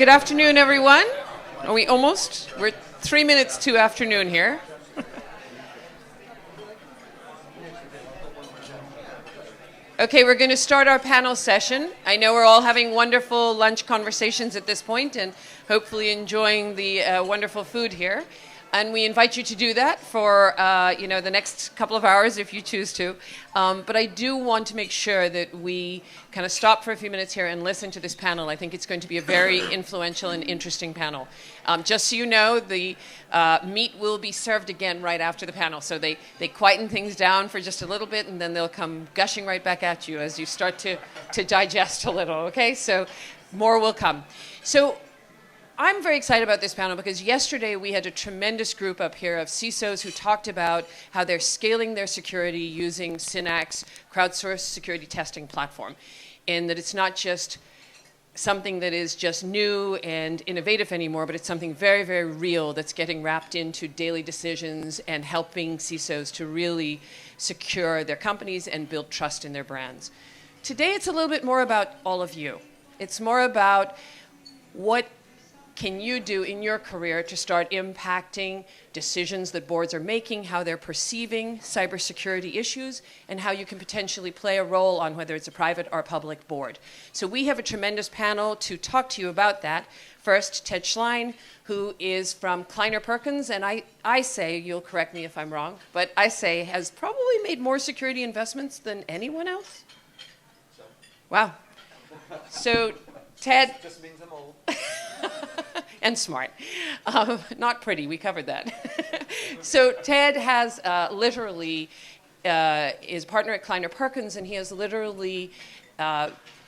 Good afternoon, everyone. Are we almost? We're 3 minutes to afternoon here. Okay, we're going to start our panel session. I know we're all having wonderful lunch conversations at this point and hopefully enjoying the wonderful food here. And we invite you to do that for the next couple of hours if you choose to. But I do want to make sure that we kind of stop for a few minutes here and listen to this panel. I think it's going to be a very influential and interesting panel. Just so you know, the meat will be served again right after the panel. So they quieten things down for just a little bit, and then they'll come gushing right back at you as you start to digest a little, okay? So more will come. So I'm very excited about this panel because yesterday we had a tremendous group up here of CISOs who talked about how they're scaling their security using Synack's crowdsourced security testing platform, and that it's not just something that is just new and innovative anymore, but it's something very, very real that's getting wrapped into daily decisions and helping CISOs to really secure their companies and build trust in their brands. Today it's a little bit more about all of you. It's more about what can you do in your career to start impacting decisions that boards are making, how they're perceiving cybersecurity issues, and how you can potentially play a role on whether it's a private or public board. So we have a tremendous panel to talk to you about that. First, Ted Schlein, who is from Kleiner Perkins, and I say, you'll correct me if I'm wrong, but I say has probably made more security investments than anyone else. Wow. So Ted just means I'm old. and smart. Not pretty, we covered that. So Ted has literally, is a partner at Kleiner Perkins, and he has literally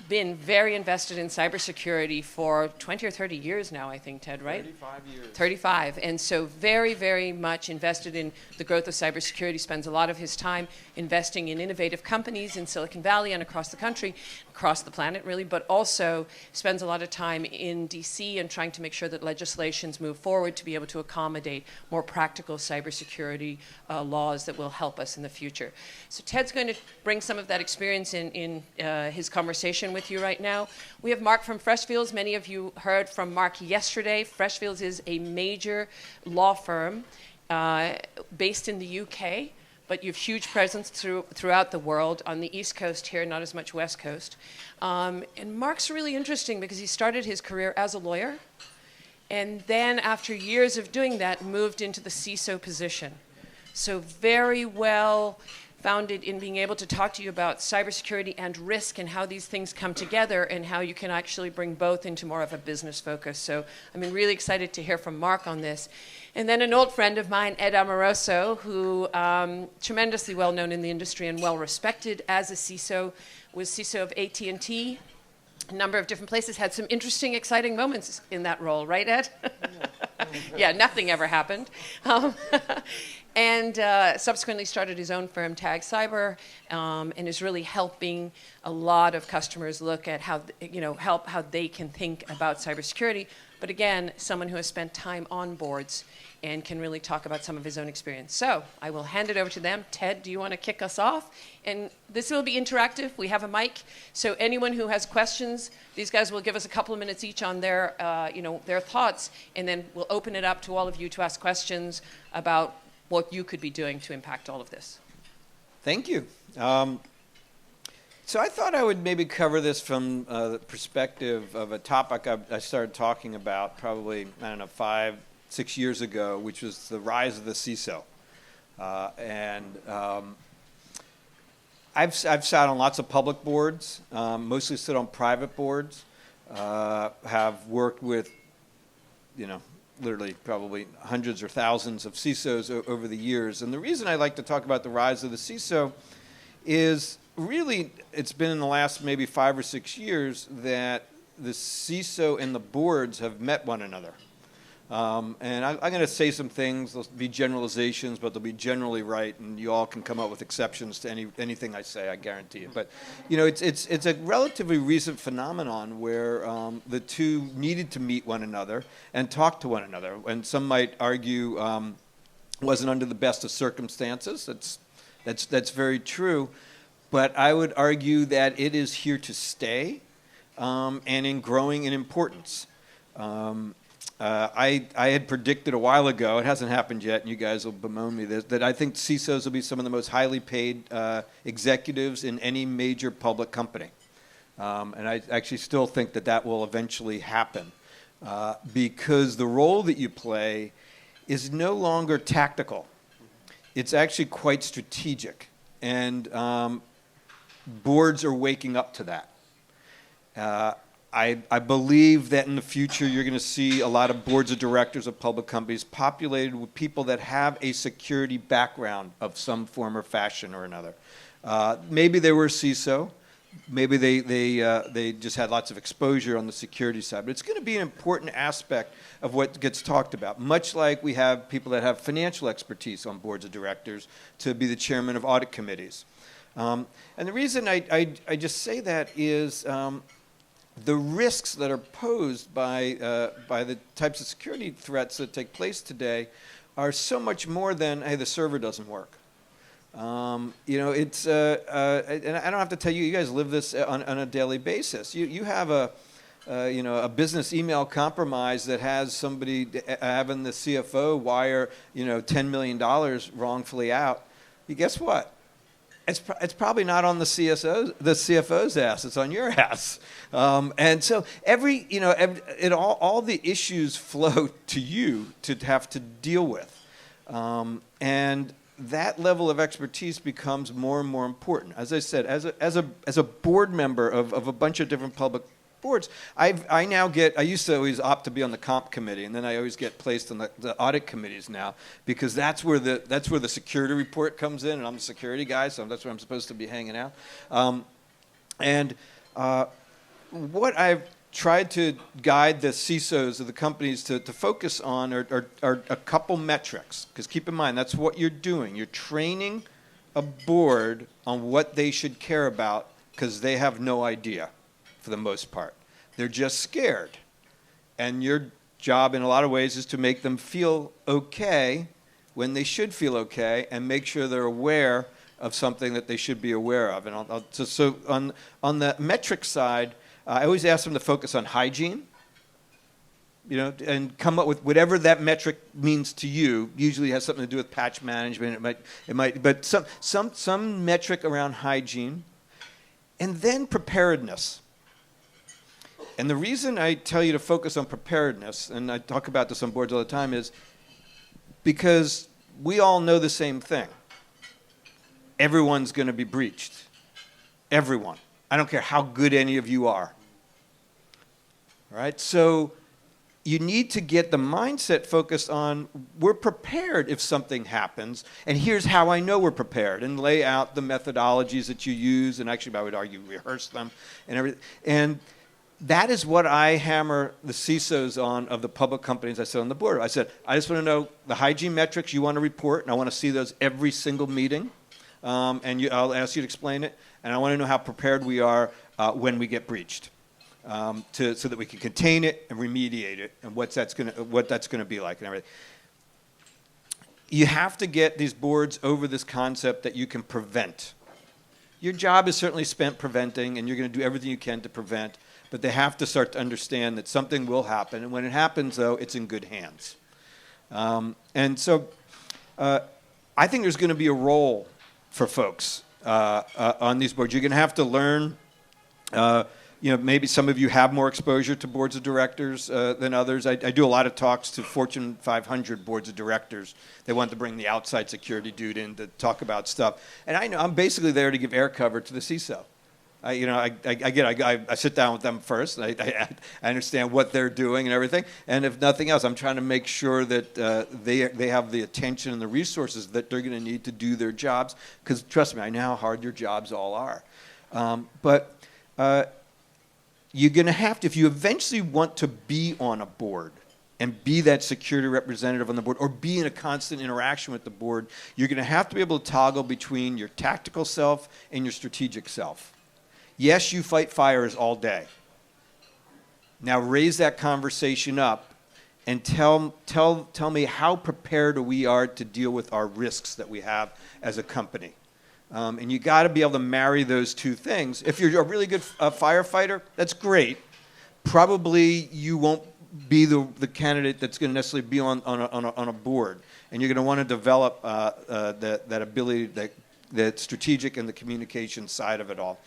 been very invested in cybersecurity for 20 or 30 years now, I think, Ted, right? 35 years. 35. And so very, very much invested in the growth of cybersecurity, spends a lot of his time investing in innovative companies in Silicon Valley and across the country, across the planet really, but also spends a lot of time in DC and trying to make sure that legislations move forward to be able to accommodate more practical cybersecurity laws that will help us in the future. So Ted's going to bring some of that experience in his conversation with you right now. We have Mark from Freshfields. Many of you heard from Mark yesterday. Freshfields is a major law firm based in the UK, but you have huge presence throughout the world. On the East Coast here, not as much West Coast. And Mark's really interesting because he started his career as a lawyer, and then after years of doing that, moved into the CISO position. So very well founded in being able to talk to you about cybersecurity and risk and how these things come together and how you can actually bring both into more of a business focus. So I'm really excited to hear from Mark on this. And then an old friend of mine, Ed Amoroso, who tremendously well known in the industry and well respected as a CISO, was CISO of AT&T, a number of different places, had some interesting, exciting moments in that role, right, Ed? Yeah, nothing ever happened. And subsequently started his own firm, Tag Cyber, and is really helping a lot of customers look at how they can think about cybersecurity. But again, someone who has spent time on boards and can really talk about some of his own experience. So I will hand it over to them. Ted, do you want to kick us off? And this will be interactive. We have a mic, so anyone who has questions, these guys will give us a couple of minutes each on their thoughts, and then we'll open it up to all of you to ask questions about what you could be doing to impact all of this. Thank you. So I thought I would maybe cover this from the perspective of a topic I started talking about probably, 5-6 years ago, which was the rise of the CISO. I've sat on lots of public boards, mostly sit on private boards, have worked with, literally probably hundreds or thousands of CISOs over the years. And the reason I like to talk about the rise of the CISO is really it's been in the last maybe 5 or 6 years that the CISO and the boards have met one another. And I'm going to say some things. There'll be generalizations, but they'll be generally right, and you all can come up with exceptions to anything I say, I guarantee it. But it's a relatively recent phenomenon where the two needed to meet one another and talk to one another. And some might argue wasn't under the best of circumstances. That's very true. But I would argue that it is here to stay and in growing in importance. I had predicted a while ago, it hasn't happened yet, and you guys will bemoan me this, that I think CISOs will be some of the most highly paid executives in any major public company. And I actually still think that that will eventually happen because the role that you play is no longer tactical. It's actually quite strategic. And boards are waking up to that. I believe that in the future you're going to see a lot of boards of directors of public companies populated with people that have a security background of some form or fashion or another. Maybe they were CISO. Maybe they just had lots of exposure on the security side. But it's going to be an important aspect of what gets talked about, much like we have people that have financial expertise on boards of directors to be the chairman of audit committees. And the reason I just say that is the risks that are posed by the types of security threats that take place today are so much more than, hey, the server doesn't work. It's and I don't have to tell you, you guys live this on a daily basis. You have a business email compromise that has somebody having the CFO wire $10 million wrongfully out. Guess what? It's probably not on the CFO's ass. It's on your ass. And so all the issues flow to you to have to deal with, and that level of expertise becomes more and more important. As I said, as a board member of a bunch of different public boards, I used to always opt to be on the comp committee, and then I always get placed on the audit committees now because that's where the security report comes in, and I'm a security guy, so that's where I'm supposed to be hanging out. What I've tried to guide the CISOs of the companies to focus on are a couple metrics, because keep in mind, that's what you're doing. You're training a board on what they should care about because they have no idea for the most part. They're just scared. And your job in a lot of ways is to make them feel okay when they should feel okay and make sure they're aware of something that they should be aware of. And so on the metric side, I always ask them to focus on hygiene, and come up with whatever that metric means to you. Usually has something to do with patch management. It might, but some metric around hygiene, and then preparedness. And the reason I tell you to focus on preparedness, and I talk about this on boards all the time, is because we all know the same thing. Everyone's going to be breached. Everyone. I don't care how good any of you are. All right? So you need to get the mindset focused on we're prepared if something happens, and here's how I know we're prepared, and lay out the methodologies that you use, and actually I would argue rehearse them and everything. And that is what I hammer the CISOs on of the public companies I sit on the board of. I said, I just want to know the hygiene metrics you want to report, and I want to see those every single meeting. I'll ask you to explain it, and I want to know how prepared we are when we get breached, so that we can contain it and remediate it, and what that's going to be like and everything. You have to get these boards over this concept that you can prevent. Your job is certainly spent preventing, and you're going to do everything you can to prevent, but they have to start to understand that something will happen, and when it happens, though, it's in good hands. And so I think there's going to be a role for folks on these boards. You're going to have to learn, maybe some of you have more exposure to boards of directors than others. I do a lot of talks to Fortune 500 boards of directors. They want to bring the outside security dude in to talk about stuff. And I know I'm basically there to give air cover to the CISO. I sit down with them first, and I understand what they're doing and everything. And if nothing else, I'm trying to make sure that they have the attention and the resources that they're going to need to do their jobs. Because trust me, I know how hard your jobs all are. But you're going to have to, if you eventually want to be on a board and be that security representative on the board, or be in a constant interaction with the board, you're going to have to be able to toggle between your tactical self and your strategic self. Yes, you fight fires all day. Now raise that conversation up and tell me how prepared we are to deal with our risks that we have as a company. And you got to be able to marry those two things. If you're a really good firefighter, that's great. Probably you won't be the candidate that's going to necessarily be on a board, and you're going to want to develop that ability, that strategic and the communication side of it all.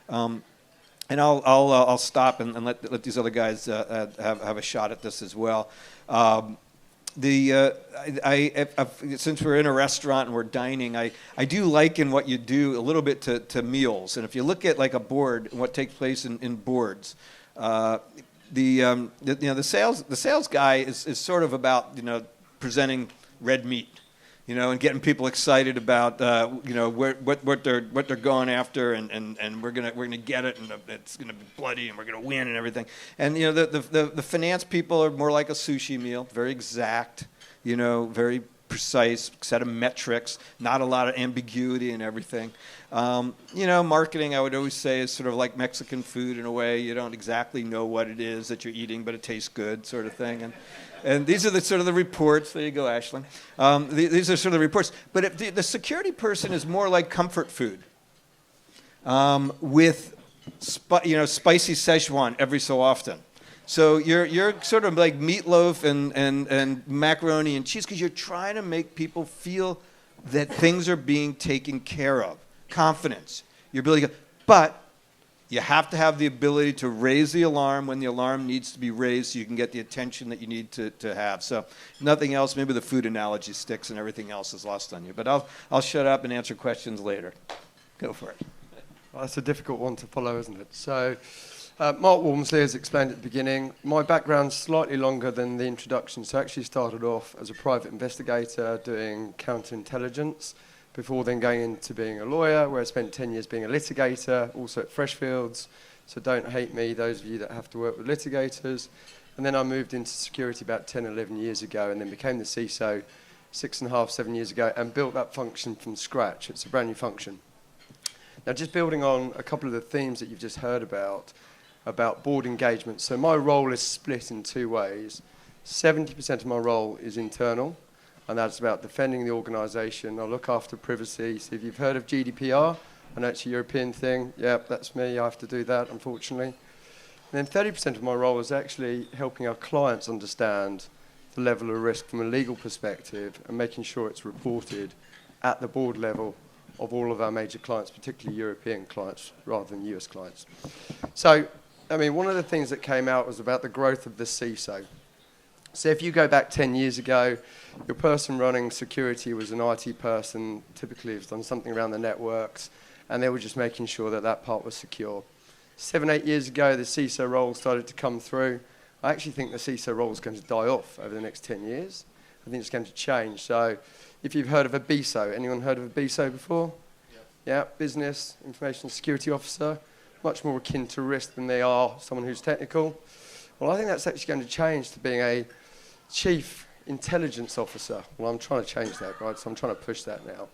And I'll stop and let these other guys have a shot at this as well. Since we're in a restaurant and we're dining, I do liken what you do a little bit to meals. And if you look at like a board and what takes place in boards, the sales guy is sort of about presenting red meat, and getting people excited about what they're going after, and we're gonna get it, and it's gonna be bloody, and we're gonna win, and everything. And the finance people are more like a sushi meal, very exact, very precise set of metrics, not a lot of ambiguity and everything. Marketing, I would always say, is sort of like Mexican food in a way. You don't exactly know what it is that you're eating, but it tastes good, sort of thing. And these are the sort of the reports. There you go, Ashlyn. These are sort of the reports. But the security person is more like comfort food, with spicy Szechuan every so often. So you're sort of like meatloaf and macaroni and cheese, because you're trying to make people feel that things are being taken care of. Confidence. Your ability to, but you have to have the ability to raise the alarm when the alarm needs to be raised so you can get the attention that you need to have. So nothing else, maybe the food analogy sticks and everything else is lost on you. But I'll shut up and answer questions later. Go for it. Well, that's a difficult one to follow, isn't it? So Mark Walmsley has explained at the beginning, my background's slightly longer than the introduction. So I actually started off as a private investigator doing counterintelligence, before then going into being a lawyer, where I spent 10 years being a litigator, also at Freshfields. So don't hate me, those of you that have to work with litigators. And then I moved into security about 10, 11 years ago, and then became the CISO 6.5, 7 years ago, and built that function from scratch. It's a brand new function. Now, just building on a couple of the themes that you've just heard about board engagement. So my role is split in two ways. 70% of my role is internal, and that's about defending the organisation. I look after privacy. So if you've heard of GDPR, I know it's a European thing. Yep, that's me. I have to do that, unfortunately. And then 30% of my role is actually helping our clients understand the level of risk from a legal perspective and making sure it's reported at the board level of all of our major clients, particularly European clients rather than US clients. So, one of the things that came out was about the growth of the CISO. So if you go back 10 years ago, your person running security was an IT person, typically has done something around the networks, and they were just making sure that that part was secure. 7, 8 years ago, the CISO role started to come through. I actually think the CISO role is going to die off over the next 10 years. I think it's going to change. So if you've heard of a BISO, anyone heard of a BISO before? Yeah, Business Information Security Officer, much more akin to risk than they are someone who's technical. Well, I think that's actually going to change to being a Chief Intelligence Officer. Well, I'm trying to change that, right? So I'm trying to push that now.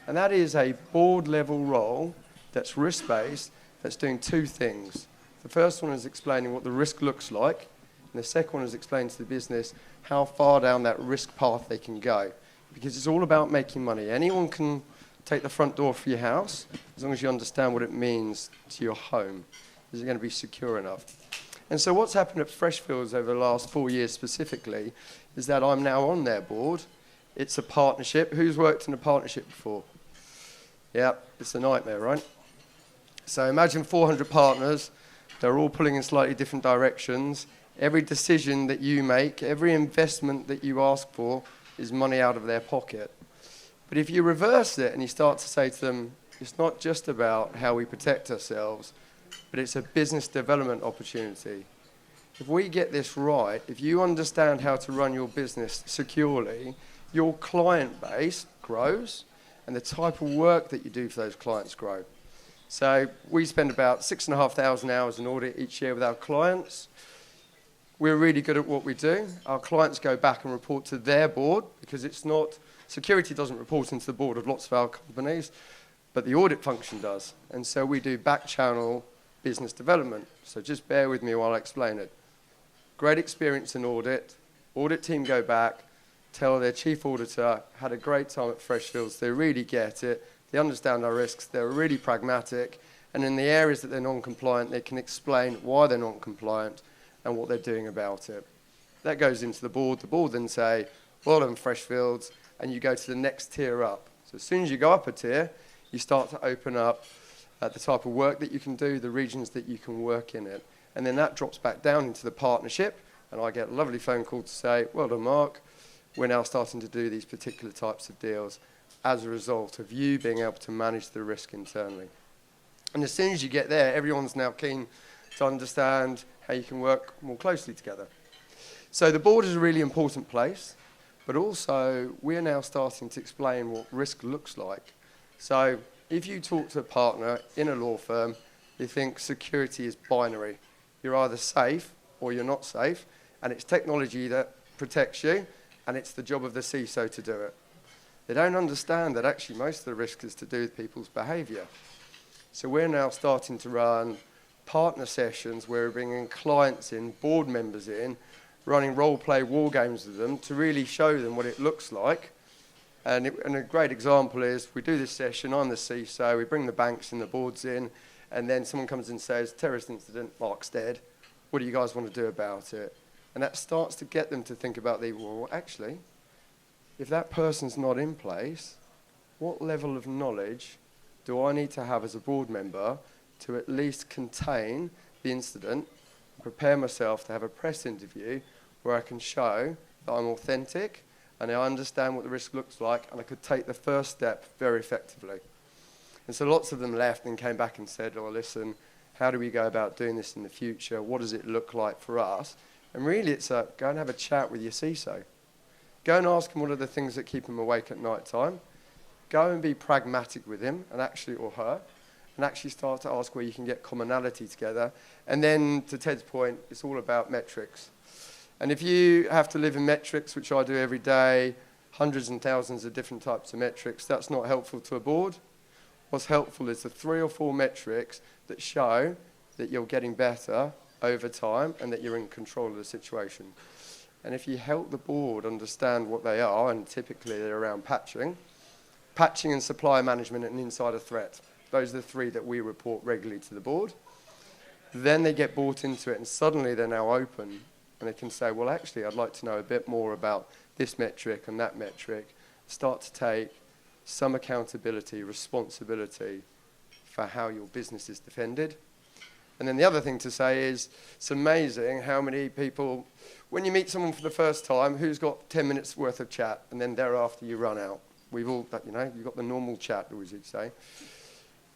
And that is a board-level role that's risk-based, that's doing two things. The first one is explaining what the risk looks like, and the second one is explaining to the business how far down that risk path they can go. Because it's all about making money. Anyone can take the front door for your house, as long as you understand what it means to your home. Is it going to be secure enough? And so what's happened at Freshfields over the last 4 years specifically is that I'm now on their board. It's a partnership. Who's worked in a partnership before? Yeah, it's a nightmare, right? So imagine 400 partners. They're all pulling in slightly different directions. Every decision that you make, every investment that you ask for is money out of their pocket. But if you reverse it and you start to say to them, it's not just about how we protect ourselves, but it's a business development opportunity. If we get this right, if you understand how to run your business securely, your client base grows and the type of work that you do for those clients grow. So we spend about 6,500 hours in audit each year with our clients. We're really good at what we do. Our clients go back and report to their board because it's not, security doesn't report into the board of lots of our companies, but the audit function does. And so we do back channel business development. So just bear with me while I explain it. Great experience in audit. Audit team go back, tell their chief auditor, had a great time at Freshfields. They really get it. They understand our risks. They're really pragmatic. And in the areas that they're non-compliant, they can explain why they're non-compliant and what they're doing about it. That goes into the board. The board then say, well done, Freshfields, and you go to the next tier up. So as soon as you go up a tier, you start to open up the type of work that you can do, the regions that you can work in it. And then that drops back down into the partnership, and I get a lovely phone call to say, well done, Mark, we're now starting to do these particular types of deals as a result of you being able to manage the risk internally. And as soon as you get there, everyone's now keen to understand how you can work more closely together. So the board is a really important place, but also we're now starting to explain what risk looks like. So if you talk to a partner in a law firm, they think security is binary. You're either safe or you're not safe, and it's technology that protects you, and it's the job of the CISO to do it. They don't understand that actually most of the risk is to do with people's behaviour. So we're now starting to run partner sessions where we're bringing clients in, board members in, running role-play war games with them to really show them what it looks like. And a great example is we do this session, I'm the CISO, we bring the banks and the boards in, and then someone comes and says, terrorist incident, Mark's dead, what do you guys want to do about it? And that starts to get them to think about well, actually, if that person's not in place, what level of knowledge do I need to have as a board member to at least contain the incident, prepare myself to have a press interview where I can show that I'm authentic and I understand what the risk looks like and I could take the first step very effectively. And so lots of them left and came back and said, oh, listen, how do we go about doing this in the future? What does it look like for us? And really it's go and have a chat with your CISO. Go and ask him what are the things that keep him awake at night time. Go and be pragmatic with him and actually, or her, and actually start to ask where you can get commonality together. And then, to Ted's point, it's all about metrics. And if you have to live in metrics, which I do every day, hundreds and thousands of different types of metrics, that's not helpful to a board. What's helpful is the 3 or 4 metrics that show that you're getting better over time and that you're in control of the situation. And if you help the board understand what they are, and typically they're around patching and supply management and insider threat. Those are the 3 that we report regularly to the board. Then they get bought into it and suddenly they're now open and they can say, well, actually, I'd like to know a bit more about this metric and that metric. Start to take some accountability, responsibility for how your business is defended. And then the other thing to say is it's amazing how many people, when you meet someone for the first time, who's got 10 minutes worth of chat and then thereafter you run out. We've all, you've got the normal chat, as you'd say.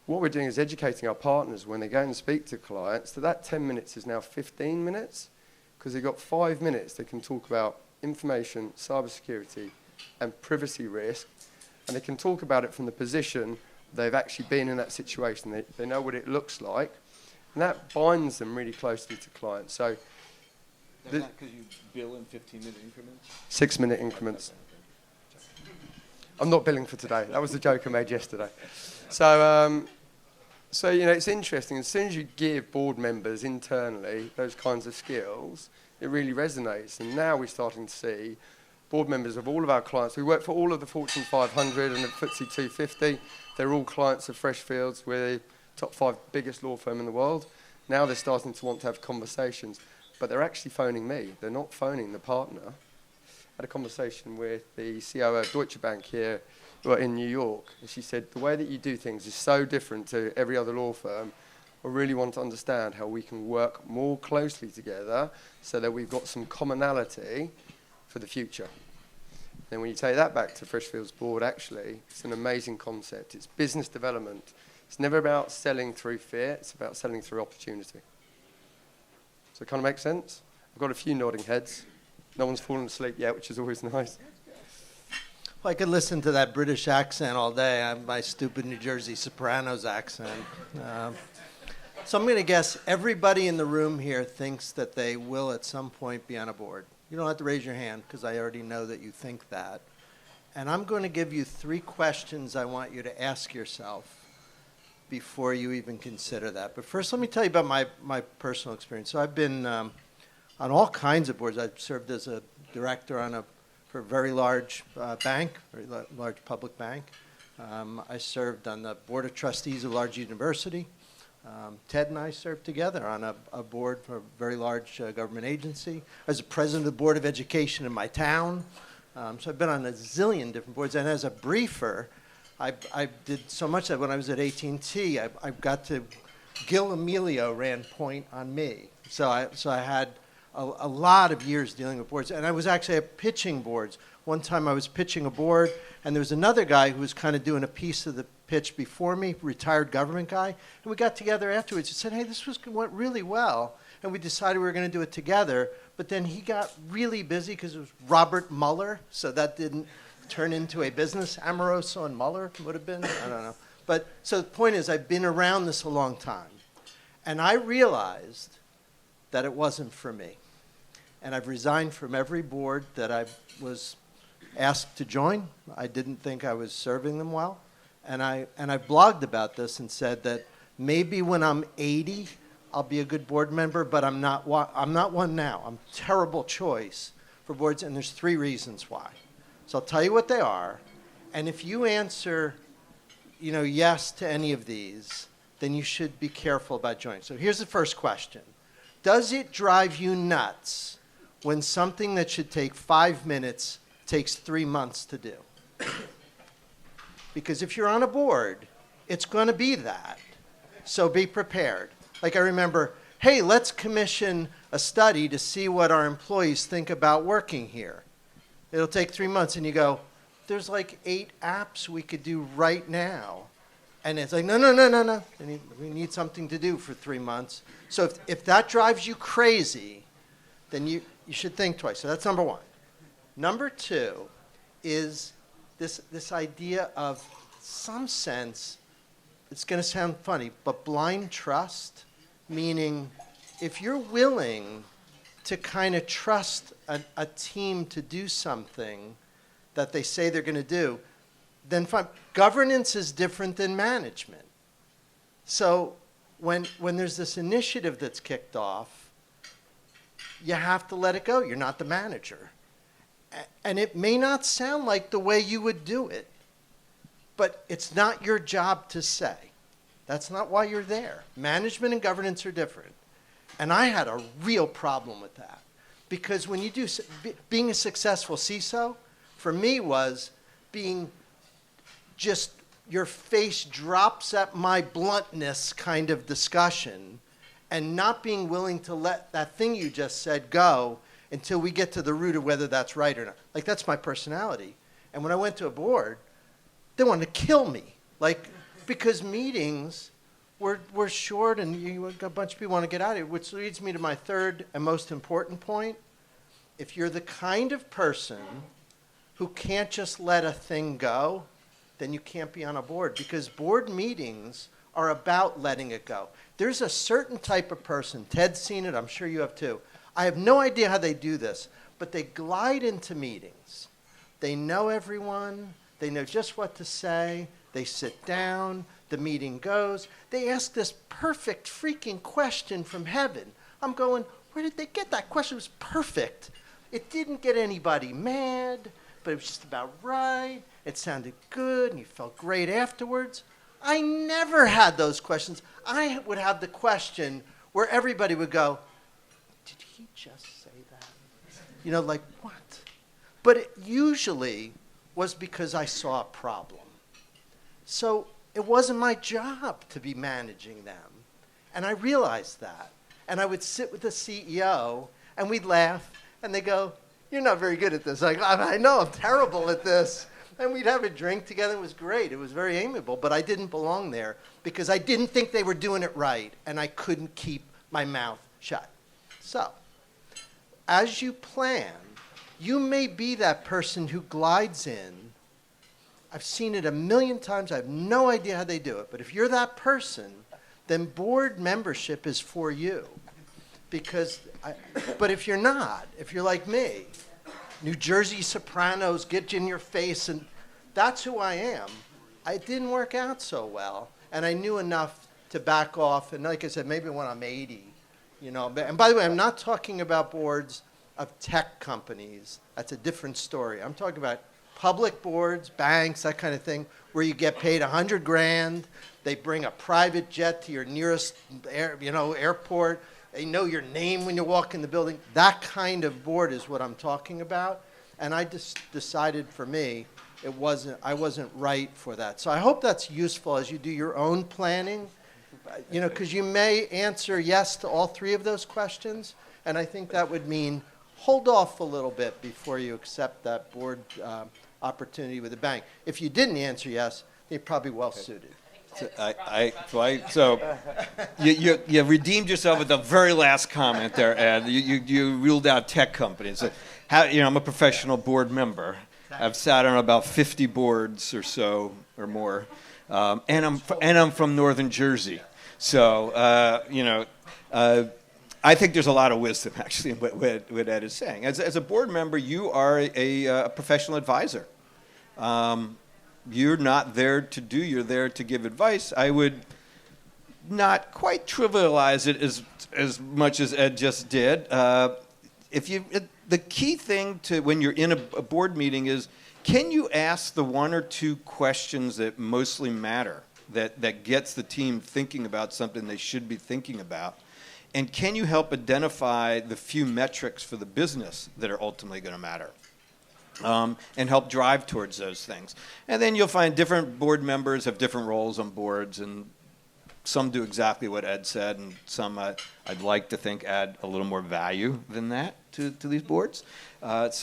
What we're doing is educating our partners when they go and speak to clients that 10 minutes is now 15 minutes because they've got 5 minutes they can talk about information, cybersecurity and privacy risk, and they can talk about it from the position they've actually been in that situation. They know what it looks like, and that binds them really closely to clients. So that's not because you bill in 15-minute increments? 6-minute increments. I'm not billing for today. That was the joke I made yesterday. So it's interesting. As soon as you give board members internally those kinds of skills, it really resonates. And now we're starting to see board members of all of our clients. We work for all of the Fortune 500 and the FTSE 250. They're all clients of Freshfields. We're the top 5 biggest law firm in the world. Now they're starting to want to have conversations, but they're actually phoning me. They're not phoning the partner. I had a conversation with the COO of Deutsche Bank here in New York, and she said, the way that you do things is so different to every other law firm. I really want to understand how we can work more closely together so that we've got some commonality for the future. Then when you take that back to Freshfields board, actually, it's an amazing concept. It's business development. It's never about selling through fear. It's about selling through opportunity. So it kind of makes sense? I've got a few nodding heads. No one's fallen asleep yet, which is always nice. Well, I could listen to that British accent all day. I have my stupid New Jersey Sopranos accent. So I'm going to guess everybody in the room here thinks that they will at some point be on a board. You don't have to raise your hand because I already know that you think that. And I'm going to give you 3 questions I want you to ask yourself before you even consider that. But first, let me tell you about my personal experience. So I've been on all kinds of boards. I've served as a director for a very large bank, very large public bank. I served on the board of trustees of a large university. Ted and I served together on a board for a very large government agency. I was the president of the Board of Education in my town. So I've been on a zillion different boards. And as a briefer, I did so much that when I was at AT&T, I got to, Gil Emilio ran point on me. So I had a lot of years dealing with boards. And I was actually at pitching boards. One time I was pitching a board, and there was another guy who was kind of doing a piece of the pitch before me, retired government guy. And we got together afterwards and said, hey, this went really well. And we decided we were going to do it together. But then he got really busy because it was Robert Mueller, so that didn't turn into a business. Amoroso and Mueller would have been, I don't know. But so the point is, I've been around this a long time. And I realized that it wasn't for me. And I've resigned from every board that I was asked to join. I didn't think I was serving them well. And I blogged about this and said that maybe when I'm 80, I'll be a good board member, but I'm not one now. I'm a terrible choice for boards, and there's 3 reasons why. So I'll tell you what they are. And if you answer, yes to any of these, then you should be careful about joining. So here's the first question. Does it drive you nuts when something that should take 5 minutes takes 3 months to do? Because if you're on a board, it's going to be that. So be prepared. Like I remember, hey, let's commission a study to see what our employees think about working here. It'll take 3 months, and you go, there's like 8 apps we could do right now. And it's like, no. We need something to do for 3 months. So if that drives you crazy, then you should think twice. So that's number 1. Number 2 is this idea of some sense, it's going to sound funny, but blind trust, meaning if you're willing to kind of trust a team to do something that they say they're going to do, then fine. Governance is different than management. So when there's this initiative that's kicked off, you have to let it go. You're not the manager. And it may not sound like the way you would do it, but it's not your job to say. That's not why you're there. Management and governance are different. And I had a real problem with that. Because when you do, being a successful CISO, for me was being just, your face drops at my bluntness kind of discussion, and not being willing to let that thing you just said go until we get to the root of whether that's right or not. Like, that's my personality. And when I went to a board, they wanted to kill me. Like, because meetings were short, and a bunch of people want to get out of here, which leads me to my third and most important point. If you're the kind of person who can't just let a thing go, then you can't be on a board, because board meetings are about letting it go. There's a certain type of person, Ted's seen it, I'm sure you have too. I have no idea how they do this, but they glide into meetings. They know everyone, they know just what to say, they sit down, the meeting goes. They ask this perfect freaking question from heaven. I'm going, where did they get that question? It was perfect. It didn't get anybody mad, but it was just about right. It sounded good, and you felt great afterwards. I never had those questions. I would have the question where everybody would go, did he just say that? Like, what? But it usually was because I saw a problem. So it wasn't my job to be managing them. And I realized that. And I would sit with the CEO, and we'd laugh, and they go, you're not very good at this. I know, I'm terrible at this. And we'd have a drink together. It was great. It was very amiable. But I didn't belong there because I didn't think they were doing it right, and I couldn't keep my mouth shut. So, as you plan, you may be that person who glides in. I've seen it a million times. I have no idea how they do it. But if you're that person, then board membership is for you. But if you're not, if you're like me, New Jersey Sopranos get in your face, and that's who I am. It didn't work out so well, and I knew enough to back off. And like I said, maybe when I'm 80, And by the way, I'm not talking about boards of tech companies. That's a different story. I'm talking about public boards, banks, that kind of thing, where you get paid $100,000. They bring a private jet to your nearest airport. They know your name when you walk in the building. That kind of board is what I'm talking about. And I just decided for me, I wasn't right for that. So I hope that's useful as you do your own planning, because you may answer yes to all three of those questions. And I think that would mean hold off a little bit before you accept that board opportunity with the bank. If you didn't answer yes, you're probably well suited. So you redeemed yourself with the very last comment there, Ed. You ruled out tech companies. So I'm a professional board member. I've sat on about 50 boards or so or more, and I'm from Northern Jersey. So I think there's a lot of wisdom actually in what Ed is saying. As a board member, you are a professional advisor. You're not there to do, you're there to give advice. I would not quite trivialize it as much as Ed just did. The key thing to when you're in a board meeting is, can you ask the one or two questions that mostly matter, that gets the team thinking about something they should be thinking about? And can you help identify the few metrics for the business that are ultimately going to matter? And help drive towards those things. And then you'll find different board members have different roles on boards, and some do exactly what Ed said, and some I'd like to think add a little more value than that to these boards. But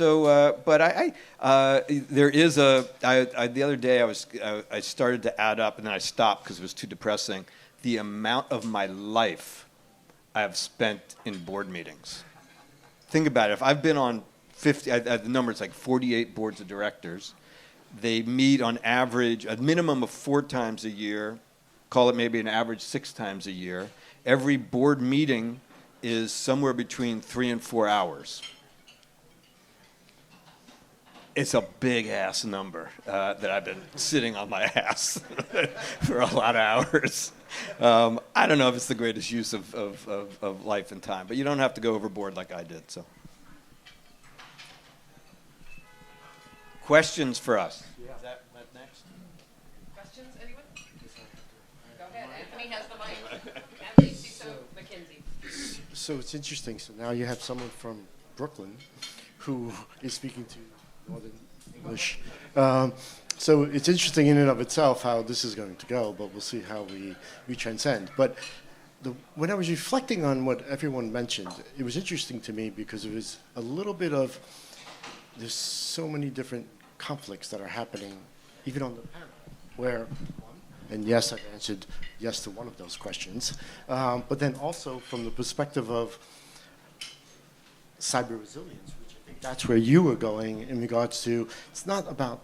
there is the other day I started to add up, and then I stopped because it was too depressing, the amount of my life I have spent in board meetings. Think about it. If I've been on 50, the number is like 48 boards of directors. They meet on average a minimum of 4 times a year, call it maybe an average 6 times a year. Every board meeting is somewhere between 3 and 4 hours. It's a big ass number that I've been sitting on my ass for a lot of hours. I don't know if it's the greatest use of life and time, but you don't have to go overboard like I did. So. Questions for us? Yeah. Is that next? Questions, anyone? Go ahead. Anthony has the mic. Anthony, CISO, McKinsey. So it's interesting. So now you have someone from Brooklyn who is speaking to Northern English. So it's interesting in and of itself how this is going to go, but we'll see how we transcend. But when I was reflecting on what everyone mentioned, it was interesting to me because it was a little bit of, there's so many different conflicts that are happening, even on the panel, where, and yes, I've answered yes to one of those questions, but then also from the perspective of cyber resilience, which I think that's where you were going in regards to, it's not about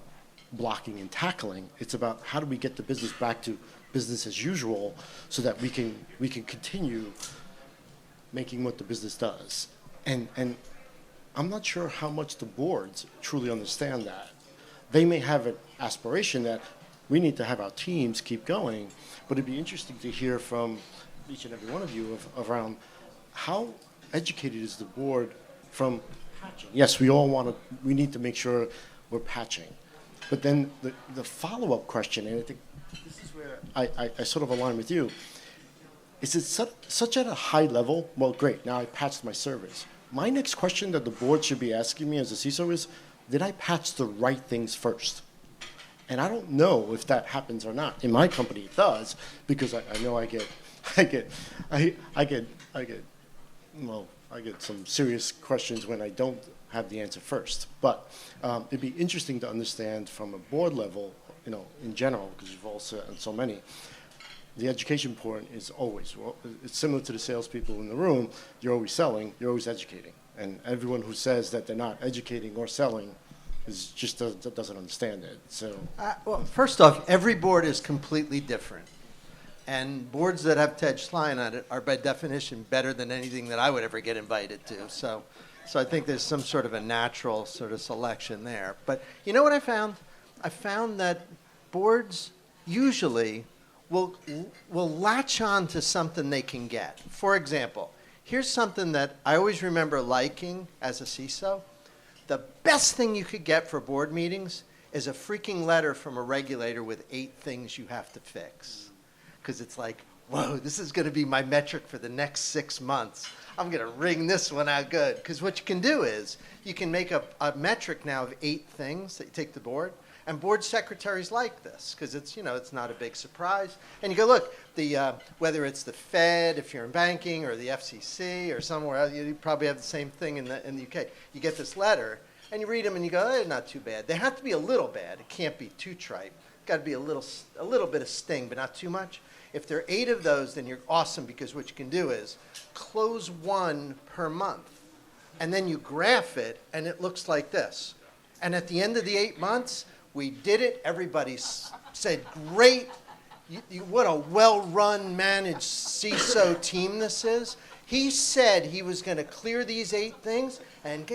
blocking and tackling, it's about how do we get the business back to business as usual so that we can continue making what the business does. And I'm not sure how much the boards truly understand that. They may have an aspiration that we need to have our teams keep going, but it'd be interesting to hear from each and every one of you around how educated is the board from patching. Yes, we need to make sure we're patching. But then the follow-up question, and I think this is where I sort of align with you, is it such at a high level? Well, great, now I patched my servers. My next question that the board should be asking me as a CISO is, did I patch the right things first? And I don't know if that happens or not. In my company, it does, because I know I get some serious questions when I don't have the answer first. But it'd be interesting to understand from a board level, in general, because you've all said so many. The education point is always, it's similar to the salespeople in the room. You're always selling, you're always educating. And everyone who says that they're not educating or selling doesn't understand it. So, well, first off, every board is completely different. And boards that have Ted Schlein on it are by definition better than anything that I would ever get invited to. So I think there's some sort of a natural sort of selection there. But you know what I found? I found that boards usually will latch on to something they can get. For example, here's something that I always remember liking as a CISO. The best thing you could get for board meetings is a freaking letter from a regulator with 8 things you have to fix. Because it's like, whoa, this is going to be my metric for the next 6 months. I'm going to wring this one out good. Because what you can do is you can make a metric now of 8 things that you take to the board. And board secretaries like this because it's, it's not a big surprise. And you go, look, whether it's the Fed, if you're in banking, or the FCC, or somewhere else, you probably have the same thing in the UK. You get this letter, and you read them, and you go, not too bad. They have to be a little bad. It can't be too trite. Got to be a little bit of sting, but not too much. If there are 8 of those, then you're awesome because what you can do is close 1 per month. And then you graph it, and it looks like this. And at the end of the 8 months, we did it. Everybody said, great. What a well-run, managed CISO team this is. He said he was going to clear these 8 things, and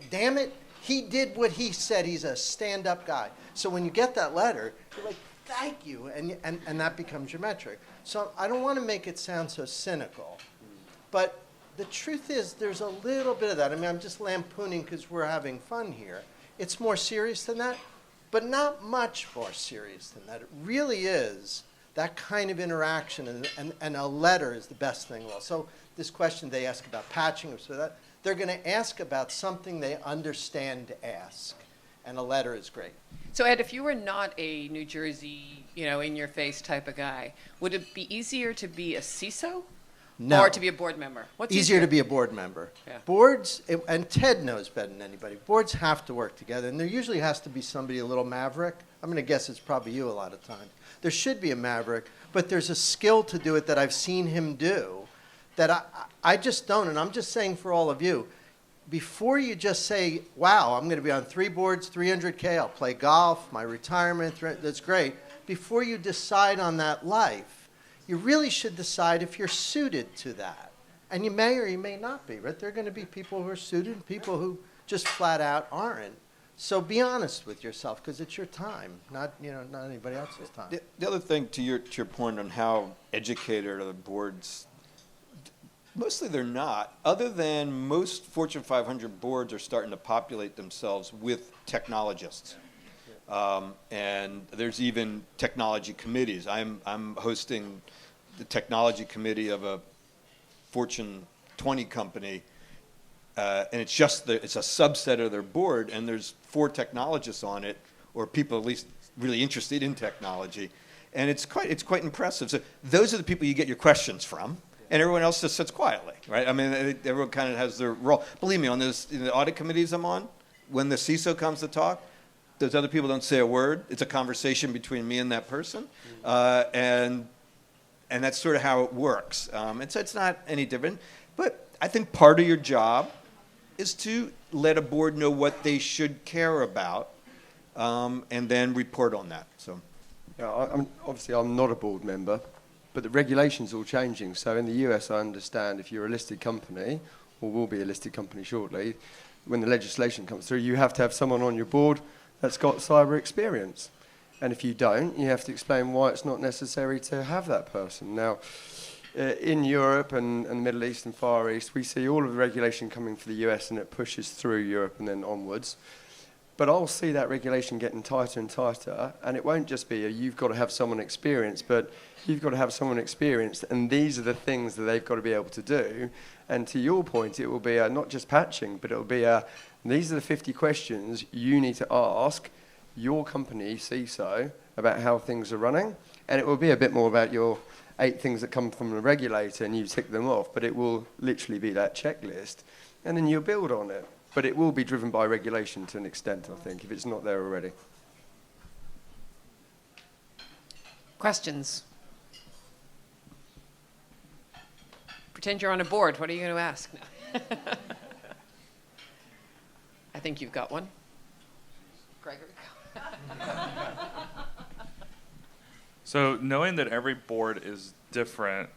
damn it, he did what he said. He's a stand-up guy. So when you get that letter, you're like, thank you, and that becomes your metric. So I don't want to make it sound so cynical, but the truth is there's a little bit of that. I mean, I'm just lampooning because we're having fun here. It's more serious than that. But not much more serious than that. It really is that kind of interaction, and a letter is the best thing. Well, so this question they ask about patching or so that, they're going to ask about something they understand to ask, and a letter is great. So Ed, if you were not a New Jersey, in-your-face type of guy, would it be easier to be a CISO? No. Or to be a board member? What's easier to be a board member. Yeah. Boards, and Ted knows better than anybody, boards have to work together, and there usually has to be somebody a little maverick. I'm going to guess it's probably you a lot of times. There should be a maverick, but there's a skill to do it that I've seen him do that I just don't, and I'm just saying for all of you, before you just say, wow, I'm going to be on 3 boards, 300K, I'll play golf, my retirement, that's great. Before you decide on that life, you really should decide if you're suited to that. And you may or you may not be, right? There are going to be people who are suited and people who just flat out aren't. So be honest with yourself because it's your time, not anybody else's time. The other thing to your point on how educated are the boards, mostly they're not, other than most Fortune 500 boards are starting to populate themselves with technologists. And there's even technology committees. I'm hosting the technology committee of a Fortune 20 company, and it's a subset of their board, and there's 4 technologists on it, or people at least really interested in technology, and it's quite impressive. So those are the people you get your questions from, and everyone else just sits quietly, right? I mean, everyone kind of has their role. Believe me, on the audit committees I'm on, when the CISO comes to talk, those other people don't say a word. It's a conversation between me and that person, and that's sort of how it works. And so it's not any different. But I think part of your job is to let a board know what they should care about, and then report on that. So, yeah, I'm not a board member, but the regulations are all changing. So in the US, I understand if you're a listed company, or will be a listed company shortly, when the legislation comes through, you have to have someone on your board that's got cyber experience. And if you don't, you have to explain why it's not necessary to have that person. Now, in Europe and the Middle East and Far East, we see all of the regulation coming for the US and it pushes through Europe and then onwards. But I'll see that regulation getting tighter and tighter, and it won't just be you've got to have someone experienced, but you've got to have someone experienced, and these are the things that they've got to be able to do. And to your point, it will be not just patching, but it will be these are the 50 questions you need to ask your company, CISO, about how things are running. And it will be a bit more about your 8 things that come from the regulator and you tick them off, but it will literally be that checklist. And then you'll build on it. But it will be driven by regulation to an extent, I think, if it's not there already. Questions? Pretend you're on a board. What are you going to ask? No. I think you've got one. Gregory. So knowing that every board is different,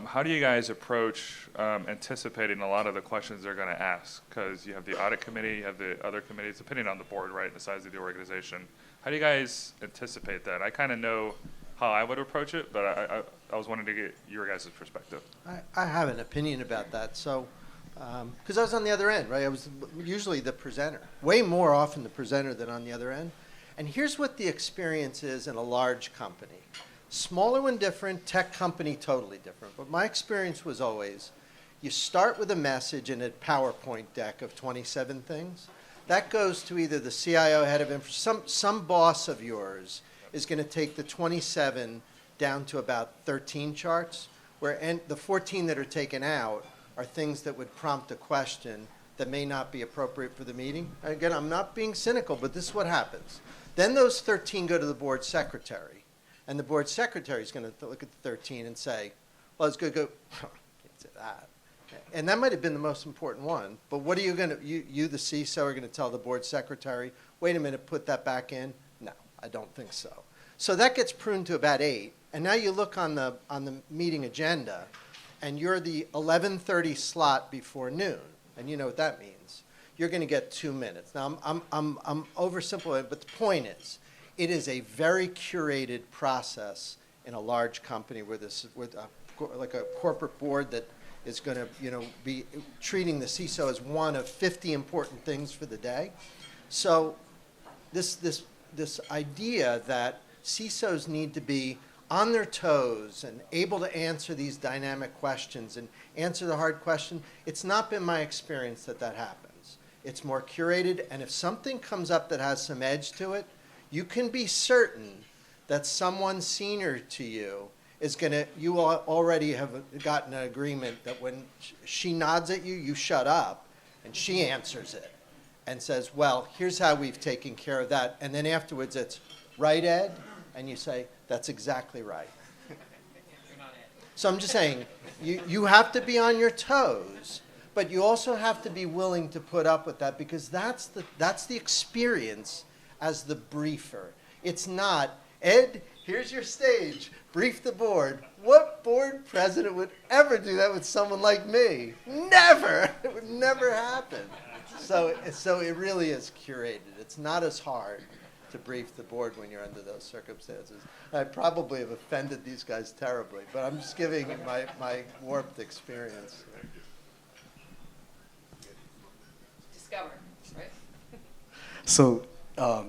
how do you guys approach anticipating a lot of the questions they're going to ask? Because you have the audit committee, you have the other committees, depending on the board, right, and the size of the organization. How do you guys anticipate that? I kind of know how I would approach it, but I was wanting to get your guys' perspective. I have an opinion about that. So, because I was on the other end, right? I was usually the presenter, way more often the presenter than on the other end. And here's what the experience is in a large company. Smaller one different, tech company totally different. But my experience was always, you start with a message in a PowerPoint deck of 27 things. That goes to either the CIO, head of some boss of yours is going to take the 27 down to about 13 charts, and the 14 that are taken out are things that would prompt a question that may not be appropriate for the meeting. Again, I'm not being cynical, but this is what happens. Then those 13 go to the board secretary, and the board secretary is going to look at the 13 and say, well, it's going to go, can't say that. And that might have been the most important one, but what are you going to, you the CISO, are going to tell the board secretary, wait a minute, put that back in? No, I don't think so. So that gets pruned to about 8, and now you look on the meeting agenda, and you're the 11:30 slot before noon, and you know what that means. You're going to get 2 minutes. Now, I'm oversimplifying, but the point is, it is a very curated process in a large company with like a corporate board that is going to, be treating the CISO as one of 50 important things for the day. So this idea that CISOs need to be on their toes and able to answer these dynamic questions and answer the hard question, it's not been my experience that happens. It's more curated, and if something comes up that has some edge to it, you can be certain that someone senior to you is going to, you already have gotten an agreement that when she nods at you, you shut up, and she answers it and says, well, here's how we've taken care of that. And then afterwards it's, right, Ed? And you say, that's exactly right. So I'm just saying, you have to be on your toes, but you also have to be willing to put up with that, because that's the experience as the briefer. It's not, Ed, here's your stage, brief the board. What board president would ever do that with someone like me? Never! It would never happen. So it really is curated. It's not as hard to brief the board when you're under those circumstances. I probably have offended these guys terribly, but I'm just giving my warped experience. Discover, right? So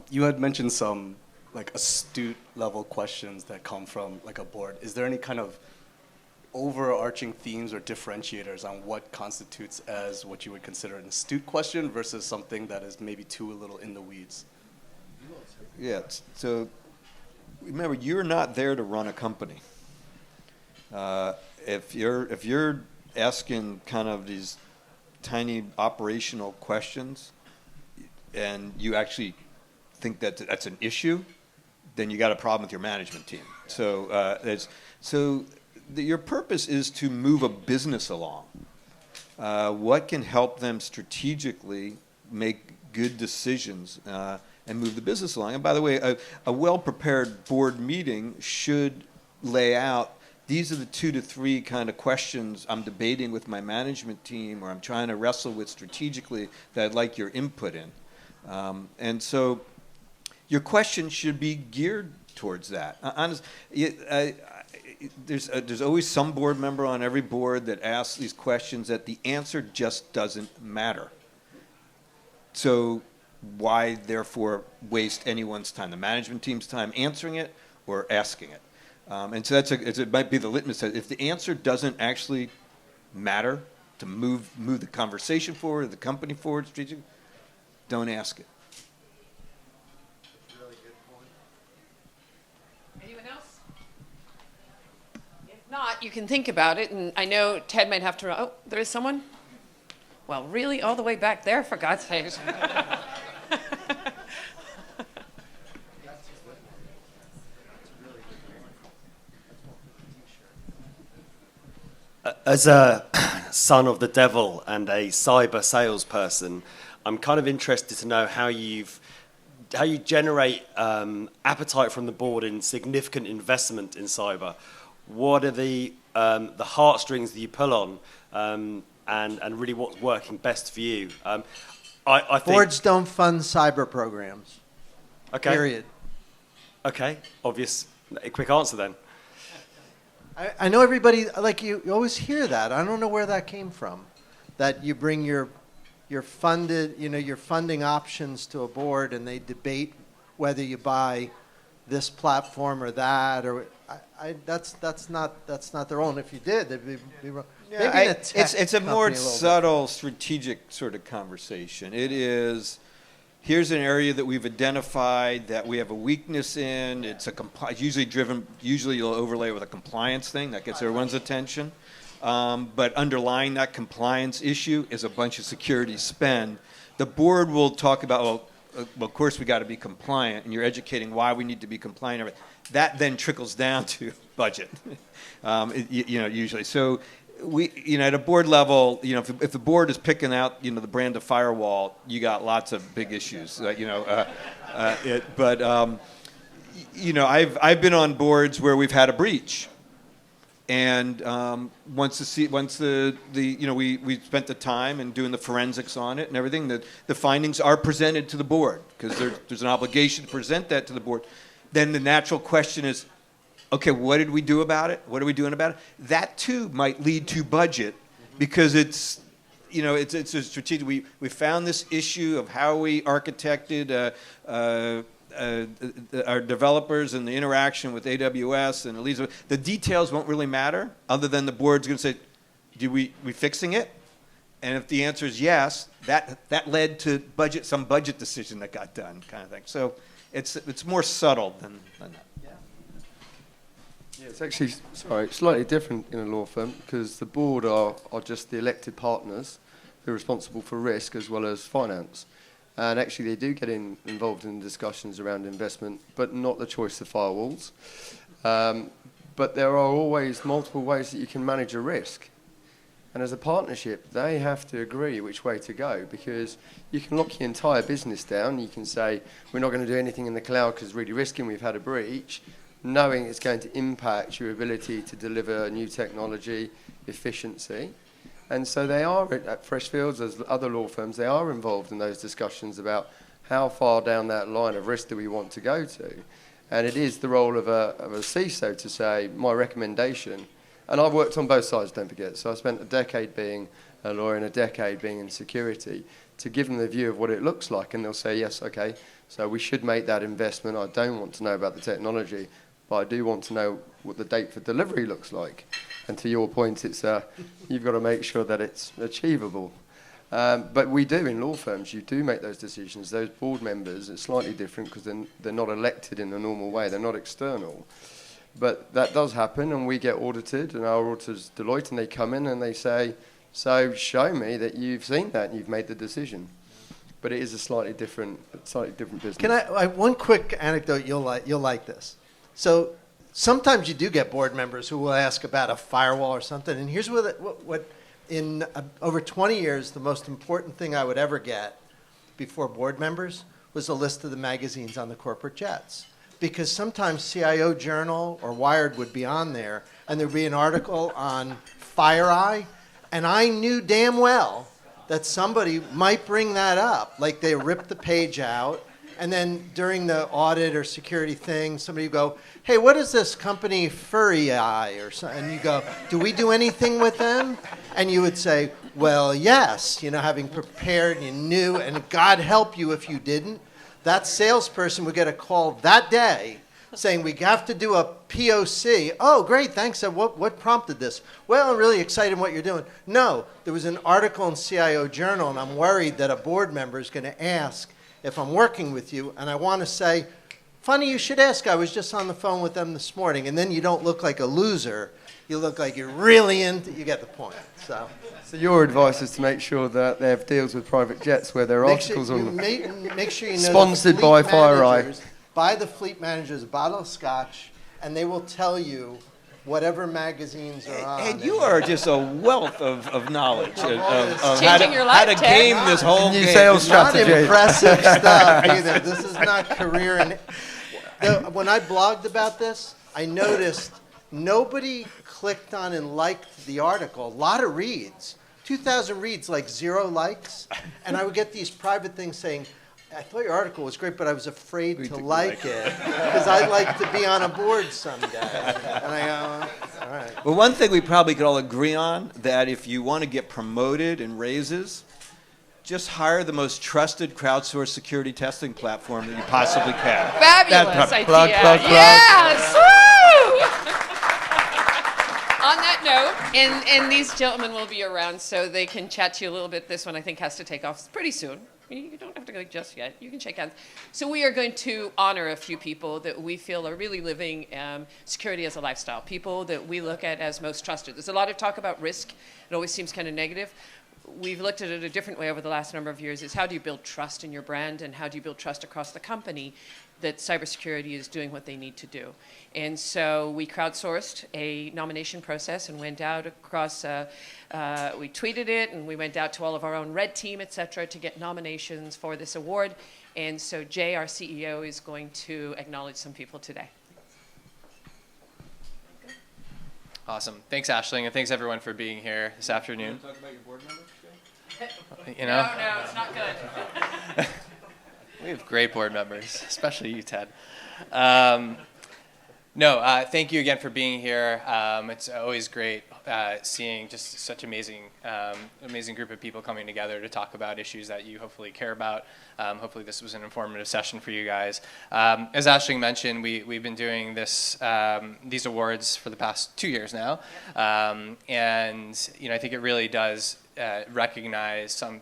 you had mentioned some like astute level questions that come from like a board. Is there any kind of overarching themes or differentiators on what constitutes as what you would consider an astute question versus something that is maybe too a little in the weeds? Yeah, so remember, you're not there to run a company. If you're asking kind of these tiny operational questions and you actually think that that's an issue, then you got a problem with your management team. So your purpose is to move a business along. What can help them strategically make good decisions and move the business along? And by the way, a well-prepared board meeting should lay out, these are the 2 to 3 kind of questions I'm debating with my management team, or I'm trying to wrestle with strategically that I'd like your input in. And so your question should be geared towards that. There's always some board member on every board that asks these questions that the answer just doesn't matter. So why, therefore, waste anyone's time, the management team's time answering it or asking it? And so it might be the litmus test. If the answer doesn't actually matter to move the conversation forward, the company forward, strategically, don't ask it. Really good point. Anyone else? If not, you can think about it, and I know Ted might have to, oh, there is someone? Well, really, all the way back there, for God's sake. As a son of the devil and a cyber salesperson, I'm kind of interested to know how you generate appetite from the board in significant investment in cyber. What are the heartstrings that you pull on, and really what's working best for you? I think Boards don't fund cyber programs. Okay. Period. Okay, obvious. A quick answer then. I know everybody, like you always hear that. I don't know where that came from. That you bring your funding options to a board and they debate whether you buy this platform or that, or that's not their own. If you did, they'd be wrong. Yeah, Maybe in a tech it's a more company a little subtle, strategic sort of conversation. It is, here's an area that we've identified that we have a weakness in. It's usually you'll overlay with a compliance thing that gets everyone's attention. But underlying that compliance issue is a bunch of security spend. The board will talk about, well, of course we got to be compliant, and you're educating why we need to be compliant. That then trickles down to budget, usually. So we, at a board level, if the board is picking out, the brand of firewall, you got lots of big issues, I've been on boards where we've had a breach. And once we spent the time and doing the forensics on it and everything, the findings are presented to the board because there's an obligation to present that to the board. Then the natural question is, okay, what did we do about it? What are we doing about it? That too might lead to budget because it's a strategic. We found this issue of how we architected our developers and the interaction with AWS and Elisa. The details won't really matter other than the board's going to say, we fixing it? And if the answer is yes, that led to some budget decision that got done kind of thing. So it's more subtle than that. Yeah, it's actually slightly different in a law firm because the board are just the elected partners who are responsible for risk as well as finance. And actually they do get involved in discussions around investment, but not the choice of firewalls. But there are always multiple ways that you can manage a risk. And as a partnership, they have to agree which way to go because you can lock your entire business down. You can say, we're not going to do anything in the cloud because it's really risky and we've had a breach, knowing it's going to impact your ability to deliver new technology, efficiency. And so they are, at Freshfields, as other law firms, they are involved in those discussions about how far down that line of risk do we want to go to. And it is the role of a CISO to say, my recommendation, and I've worked on both sides, don't forget, so I spent a decade being a lawyer and a decade being in security, to give them the view of what it looks like, and they'll say, yes, okay, so we should make that investment. I don't want to know about the technology, but I do want to know what the date for delivery looks like. And to your point, it's you've got to make sure that it's achievable. But we do in law firms, you do make those decisions. Those board members, it's slightly different because they're not elected in the normal way. They're not external. But that does happen, and we get audited, and our auditor's Deloitte, and they come in and they say, so show me that you've seen that and you've made the decision. But it is a slightly different business. Can I one quick anecdote? You'll like this. So sometimes you do get board members who will ask about a firewall or something, and here's what in over 20 years, the most important thing I would ever get before board members was a list of the magazines on the corporate jets. Because sometimes CIO Journal or Wired would be on there, and there'd be an article on FireEye, and I knew damn well that somebody might bring that up. Like they ripped the page out, and then during the audit or security thing, somebody would go, hey, what is this company FireEye or something? And you go, do we do anything with them? And you would say, well, yes, having prepared, you knew, and God help you if you didn't. That salesperson would get a call that day saying, we have to do a POC. Oh, great, thanks. What prompted this? Well, I'm really excited in what you're doing. No, there was an article in CIO Journal, and I'm worried that a board member is going to ask if I'm working with you, and I want to say, funny you should ask. I was just on the phone with them this morning. And then you don't look like a loser. You look like you're really into, you get the point. So your advice is to make sure that they have deals with private jets where there are articles on make sure you know sponsored by FireEye. Buy the fleet managers a bottle of scotch, and they will tell you whatever magazines are on. And you are just a wealth of knowledge of Changing your life, how to game this whole new game. sales strategy. Not impressive stuff either. This is not career. When I blogged about this, I noticed nobody clicked on and liked the article. A lot of reads. 2,000 reads, like 0 likes. And I would get these private things saying, I thought your article was great, but I was afraid to like it because I'd like to be on a board someday. And I go, all right. Well, one thing we probably could all agree on, that if you want to get promoted and raises, just hire the most trusted crowdsourced security testing platform that you possibly can. Fabulous idea. Plug. Yes. Woo! On that note, and these gentlemen will be around so they can chat to you a little bit. This one I think has to take off pretty soon. You don't have to go just yet. You can shake hands. So we are going to honor a few people that we feel are really living security as a lifestyle, people that we look at as most trusted. There's a lot of talk about risk. It always seems kind of negative. We've looked at it a different way over the last number of years, is how do you build trust in your brand and how do you build trust across the company that cybersecurity is doing what they need to do. And so we crowdsourced a nomination process and went out across, we tweeted it and we went out to all of our own red team, et cetera, to get nominations for this award. And so Jay, our CEO, is going to acknowledge some people today. Awesome. Thanks, Aisling, and thanks everyone for being here this afternoon. You want to talk about your board members, Jay? You know? No, it's not good. We have great board members, especially you, Ted. Thank you again for being here. It's always great seeing just such amazing group of people coming together to talk about issues that you hopefully care about. Hopefully this was an informative session for you guys. As Aisling mentioned, we've been doing these awards for the past 2 years now, and I think it really does recognize some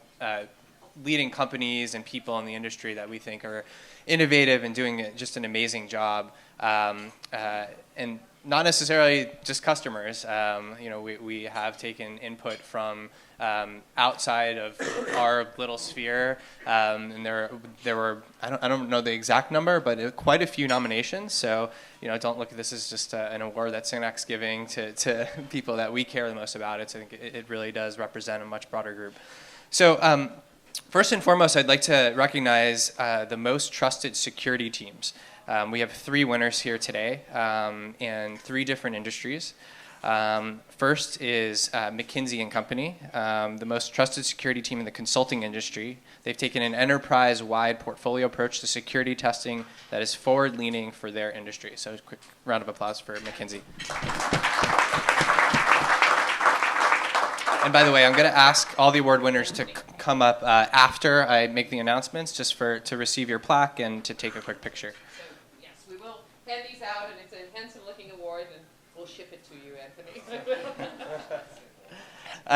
leading companies and people in the industry that we think are innovative and doing just an amazing job, and not necessarily just customers. We have taken input from outside of our little sphere, and there were I don't know the exact number, but quite a few nominations. So don't look at this as just an award that Synack's giving to people that we care the most about. I think it really does represent a much broader group. So. First and foremost, I'd like to recognize the most trusted security teams. We have 3 winners here today in 3 different industries. First is McKinsey & Company, the most trusted security team in the consulting industry. They've taken an enterprise-wide portfolio approach to security testing that is forward-leaning for their industry. So a quick round of applause for McKinsey. And by the way, I'm going to ask all the award winners to come up after I make the announcements, just to receive your plaque and to take a quick picture. So, yes, we will hand these out, and it's a handsome-looking award, and we'll ship it to you, Anthony.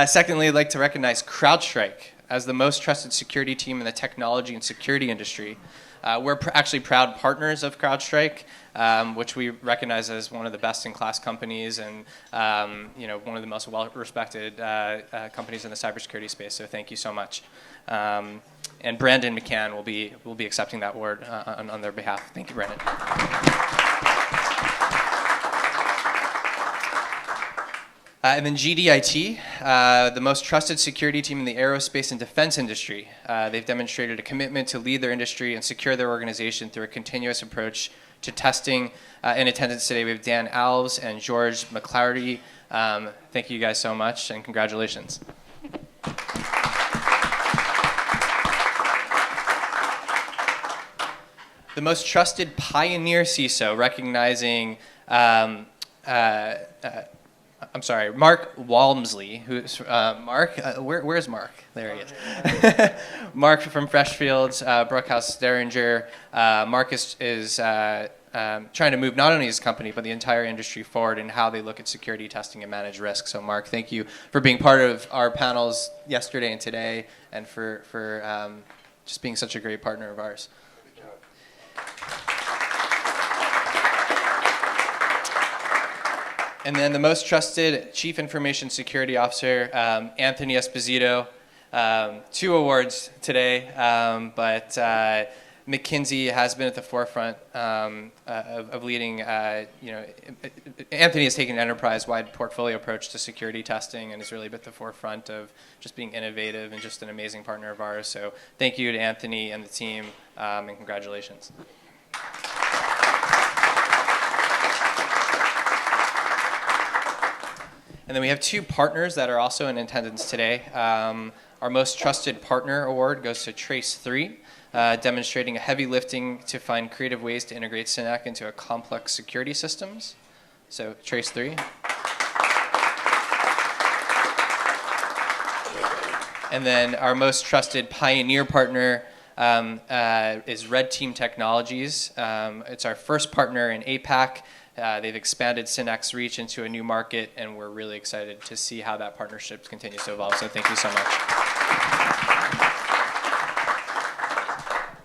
Secondly, I'd like to recognize CrowdStrike as the most trusted security team in the technology and security industry. We're actually proud partners of CrowdStrike, which we recognize as one of the best-in-class companies and one of the most well-respected companies in the cybersecurity space. So thank you so much. And Brandon McCann will be accepting that award on their behalf. Thank you, Brandon. And then GDIT, the most trusted security team in the aerospace and defense industry. They've demonstrated a commitment to lead their industry and secure their organization through a continuous approach to testing. In attendance today, we have Dan Alves and George McClarty. Thank you guys so much, and congratulations. The most trusted pioneer CISO, recognizing Mark Walmsley, who's Mark. Where's Mark? There he is. Mark from Freshfields, Brookhouse Derringer. Mark is trying to move not only his company but the entire industry forward in how they look at security testing and manage risk. So, Mark, thank you for being part of our panels yesterday and today, and for just being such a great partner of ours. And then the most trusted Chief Information Security Officer, Anthony Esposito. 2 awards today, but McKinsey has been at the forefront of leading. Anthony has taken an enterprise-wide portfolio approach to security testing and has really been at the forefront of just being innovative and just an amazing partner of ours. So thank you to Anthony and the team, and congratulations. And then we have 2 partners that are also in attendance today. Our most trusted partner award goes to Trace3, demonstrating a heavy lifting to find creative ways to integrate Synack into a complex security systems. So Trace3. And then our most trusted pioneer partner is Red Team Technologies. It's our first partner in APAC. They've expanded Synack's reach into a new market, and we're really excited to see how that partnership continues to evolve. So thank you so much.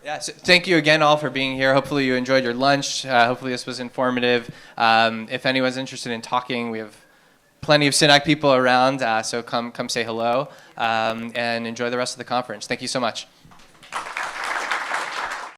Yeah, so thank you again all for being here. Hopefully you enjoyed your lunch. Hopefully this was informative. If anyone's interested in talking, we have plenty of Synack people around, so come say hello and enjoy the rest of the conference. Thank you so much.